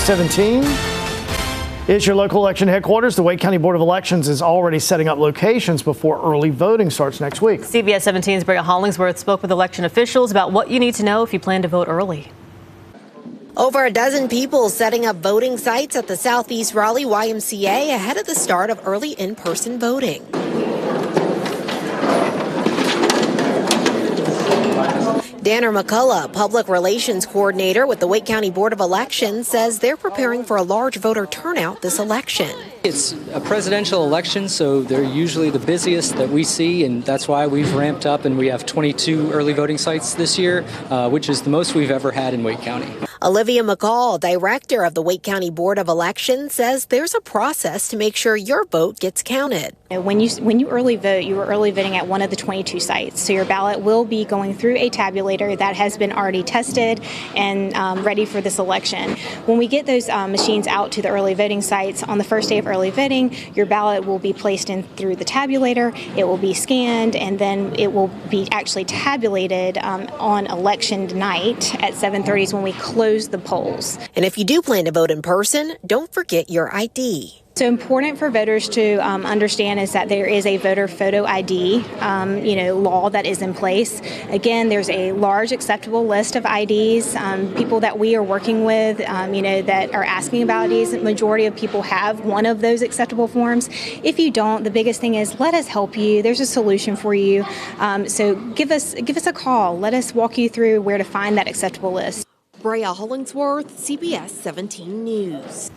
17 is your local election headquarters. The Wake County Board of Elections is already setting up locations before early voting starts next week. CBS 17's Brea Hollingsworth spoke with election officials about what you need to know if you plan to vote early. Over a dozen people setting up voting sites at the Southeast Raleigh YMCA ahead of the start of early in-person voting. Danner McCullough, public relations coordinator with the Wake County Board of Elections, says they're preparing for a large voter turnout this election. It's a presidential election, so they're usually the busiest that we see, and that's why we've ramped up and we have 22 early voting sites this year, which is the most we've ever had in Wake County. Olivia McCall, director of the Wake County Board of Elections, says there's a process to make sure your vote gets counted. When you early vote, you are early voting at one of the 22 sites. So your ballot will be going through a tabulator that has been already tested and ready for this election. When we get those machines out to the early voting sites on the first day of early voting, your ballot will be placed in through the tabulator. It will be scanned, and then it will be actually tabulated on election night at 7:30 is when we close the polls. And if you do plan to vote in person, don't forget your ID. So important for voters to understand is that there is a voter photo ID, law that is in place. Again, there's a large acceptable list of IDs, people that we are working with, that are asking about IDs. The majority of people have one of those acceptable forms. If you don't, the biggest thing is let us help you. There's a solution for you. So give us a call. Let us walk you through where to find that acceptable list. Brea Hollingsworth, CBS 17 News.